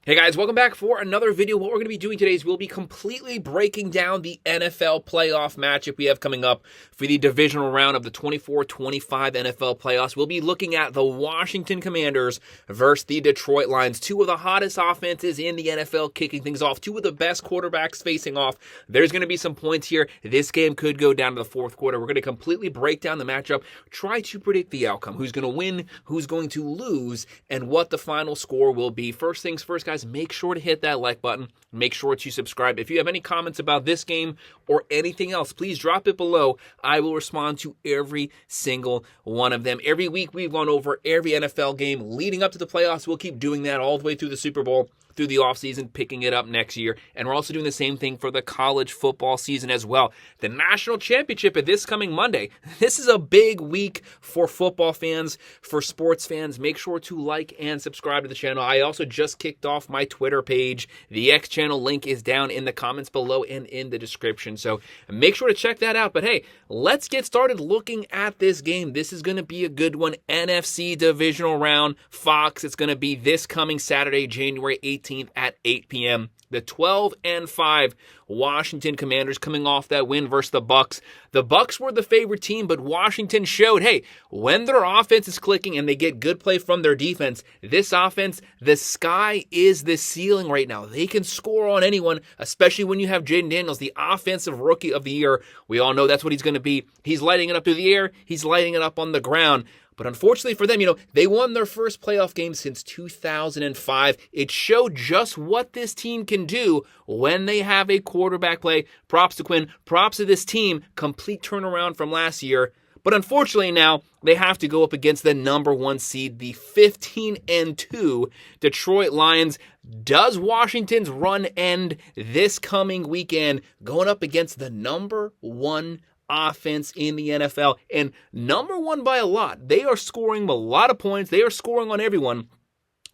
Hey guys, welcome back for another video. What we're going to be doing today is we'll be completely breaking down the NFL playoff matchup we have coming up for the divisional round of the 24-25 NFL playoffs. We'll be looking at the Washington Commanders versus the Detroit Lions, two of the hottest offenses in the NFL kicking things off, two of the best quarterbacks facing off. There's going to be some points here. This game could go down to the fourth quarter. We're going to completely break down the matchup, try to predict the outcome, who's going to win, who's going to lose, and what the final score will be. First things first, guys. Make sure to hit that like button. Make sure to subscribe. If you have any comments about this game or anything else, please drop it below. I will respond to every single one of them. Every week we've gone over every NFL game leading up to the playoffs. We'll keep doing that all the way through the Super Bowl, through the offseason, picking it up next year. And we're also doing the same thing for the college football season as well. The national championship is this coming Monday. This is a big week for football fans, for sports fans. Make sure to like and subscribe to the channel. I also just kicked off my Twitter page. The X channel link is down in the comments below and in the description. So make sure to check that out. But hey, let's get started looking at this game. This is going to be a good one. NFC Divisional Round, Fox. It's going to be this coming Saturday, January 18th. At 8 p.m. The 12-5 Washington Commanders coming off that win versus the Bucs. The Bucs were the favorite team, but Washington showed, hey, when their offense is clicking and they get good play from their defense, this offense, the sky is the ceiling right now. They can score on anyone, especially when you have Jaden Daniels, the offensive rookie of the year. We all know that's what he's going to be. He's lighting it up through the air. He's lighting it up on the ground. But unfortunately for them, they won their first playoff game since 2005. It showed just what this team can do when they have a quarterback play. Props to Quinn. Props to this team. Complete turnaround from last year. But unfortunately now, they have to go up against the number one seed, the 15-2 Detroit Lions. Does Washington's run end this coming weekend, going up against the number one offense in the NFL, and number one by a lot? They are scoring a lot of points. They are scoring on everyone.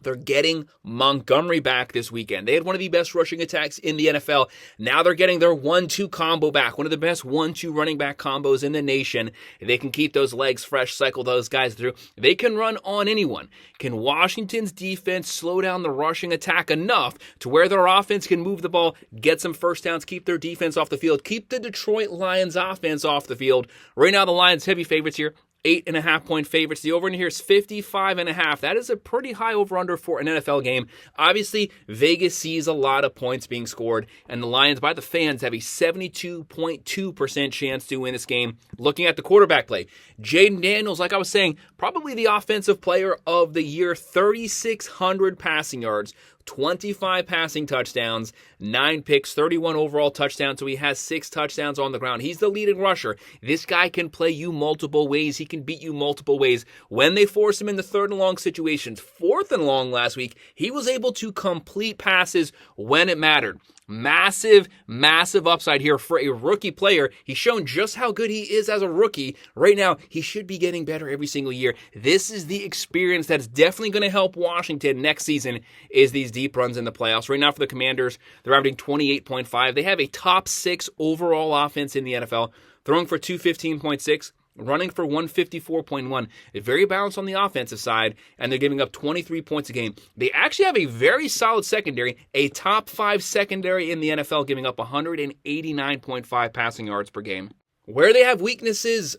They're getting Montgomery back this weekend. They had one of the best rushing attacks in the NFL. Now they're getting their 1-2 combo back, one of the best 1-2 running back combos in the nation. They can keep those legs fresh, cycle those guys through. They can run on anyone. Can Washington's defense slow down the rushing attack enough to where their offense can move the ball, get some first downs, keep their defense off the field, keep the Detroit Lions offense off the field? Right now, the Lions heavy favorites here. 8.5-point favorites. The over-under here is 55.5. That is a pretty high over-under for an NFL game. Obviously, Vegas sees a lot of points being scored, and the Lions, by the fans, have a 72.2% chance to win this game. Looking at the quarterback play, Jaden Daniels, like I was saying, probably the offensive player of the year, 3,600 passing yards, 25 passing touchdowns, 9 picks, 31 overall touchdowns, so he has 6 touchdowns on the ground. He's the leading rusher. This guy can play you multiple ways. He can beat you multiple ways. When they force him in the third and long situations, fourth and long last week, he was able to complete passes when it mattered. Massive, massive upside here for a rookie player. He's shown just how good he is as a rookie. Right now, he should be getting better every single year. This is the experience that's definitely going to help Washington next season, is these deep runs in the playoffs. Right now for the Commanders, they're averaging 28.5. They have a top 6 overall offense in the NFL, throwing for 215.6. running for 154.1. Very balanced on the offensive side, and they're giving up 23 points a game. They actually have a very solid secondary, a top 5 secondary in the NFL, giving up 189.5 passing yards per game. Where they have weaknesses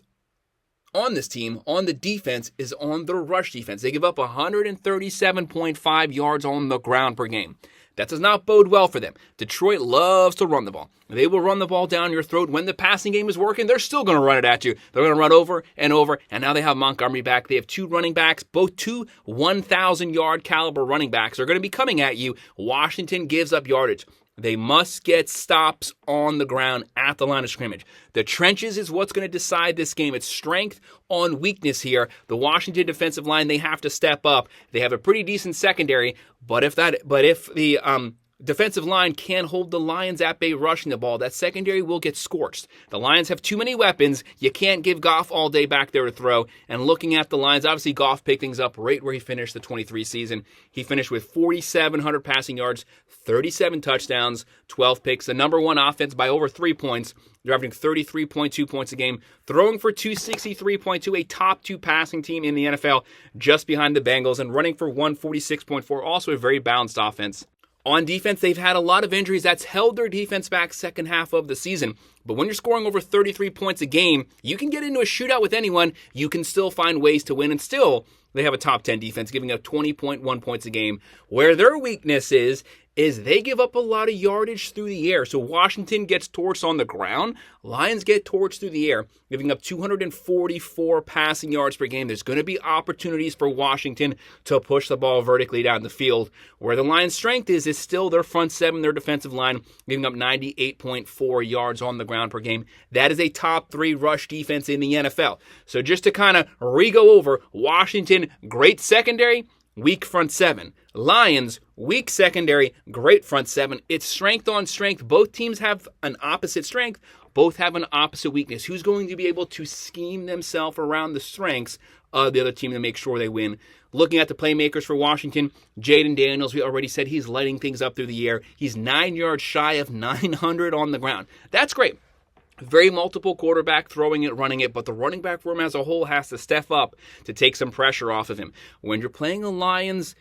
on this team, on the defense, is on the rush defense. They give up 137.5 yards on the ground per game. That does not bode well for them. Detroit loves to run the ball. They will run the ball down your throat. When the passing game is working, they're still going to run it at you. They're going to run over and over, and now they have Montgomery back. They have 2 running backs, both 2 1,000-yard caliber running backs are going to be coming at you. Washington gives up yardage. They must get stops on the ground at the line of scrimmage. The trenches is what's going to decide this game. It's strength on weakness here. The Washington defensive line, they have to step up. They have a pretty decent secondary, but if the defensive line can't hold the Lions at bay rushing the ball, that secondary will get scorched. The Lions have too many weapons. You can't give Goff all day back there to throw. And looking at the Lions, obviously Goff picked things up right where he finished the 23 season. He finished with 4,700 passing yards, 37 touchdowns, 12 picks. The number one offense by over 3 points. They're averaging 33.2 points a game, throwing for 263.2, a top 2 passing team in the NFL, just behind the Bengals, and running for 146.4, also a very balanced offense. On defense, they've had a lot of injuries. That's held their defense back second half of the season. But when you're scoring over 33 points a game, you can get into a shootout with anyone. You can still find ways to win, and still they have a top 10 defense, giving up 20.1 points a game. Where their weakness is they give up a lot of yardage through the air. So Washington gets torched on the ground. Lions get torched through the air, giving up 244 passing yards per game. There's going to be opportunities for Washington to push the ball vertically down the field. Where the Lions' strength is still their front seven, their defensive line, giving up 98.4 yards on the ground per game. That is a top 3 rush defense in the NFL. So just to kind of re-go over, Washington, great secondary, weak front seven. Lions, weak secondary, great front seven. It's strength on strength. Both teams have an opposite strength. Both have an opposite weakness. Who's going to be able to scheme themselves around the strengths of the other team to make sure they win? Looking at the playmakers for Washington, Jaden Daniels, we already said he's lighting things up through the air. He's 9 yards shy of 900 on the ground. That's great. Very multiple quarterback throwing it, running it, but the running back room as a whole has to step up to take some pressure off of him. When you're playing a Lions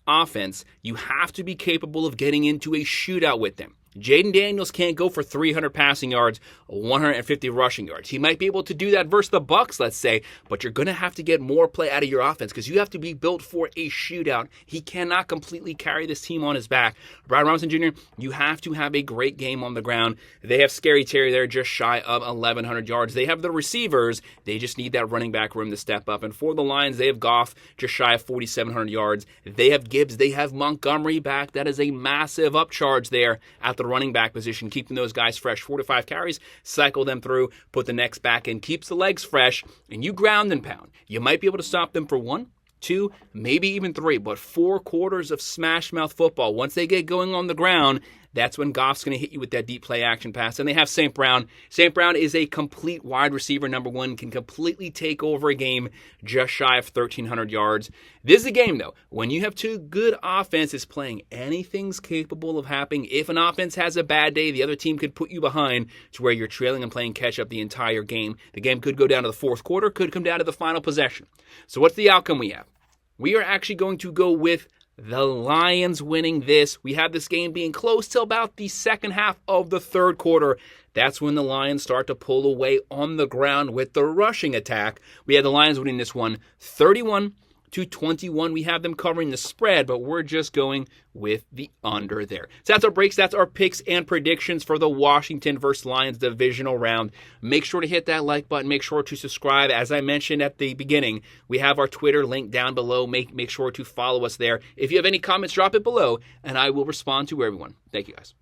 offense, you have to be capable of getting into a shootout with them. Jaden Daniels can't go for 300 passing yards, 150 rushing yards. He might be able to do that versus the Bucs, let's say, but you're going to have to get more play out of your offense because you have to be built for a shootout. He cannot completely carry this team on his back. Brian Robinson Jr., you have to have a great game on the ground. They have Scary Terry there just shy of 1,100 yards. They have the receivers. They just need that running back room to step up. And for the Lions, they have Goff just shy of 4,700 yards. They have Gibbs. They have Montgomery back. That is a massive upcharge there at the running back position, keeping those guys fresh. 4 to 5 carries, cycle them through, put the next back in, keeps the legs fresh, and you ground and pound. You might be able to stop them for 1, 2, maybe even 3, but 4 quarters of smash mouth football. Once they get going on the ground, that's when Goff's going to hit you with that deep play action pass. And they have St. Brown. St. Brown is a complete wide receiver, number 1, can completely take over a game just shy of 1,300 yards. This is a game, though, when you have 2 good offenses playing, anything's capable of happening. If an offense has a bad day, the other team could put you behind to where you're trailing and playing catch up the entire game. The game could go down to the 4th quarter, could come down to the final possession. So what's the outcome we have? We are actually going to go with the Lions winning this. We have this game being close till about the second half of the 3rd quarter. That's when the Lions start to pull away on the ground with the rushing attack. We had the Lions winning this one 31-21. We have them covering the spread, but we're just going with the under there. So that's our breaks. That's our picks and predictions for the Washington versus Lions divisional round. Make sure to hit that like button. Make sure to subscribe. As I mentioned at the beginning, we have our Twitter link down below. Make sure to follow us there. If you have any comments, drop it below, and I will respond to everyone. Thank you, guys.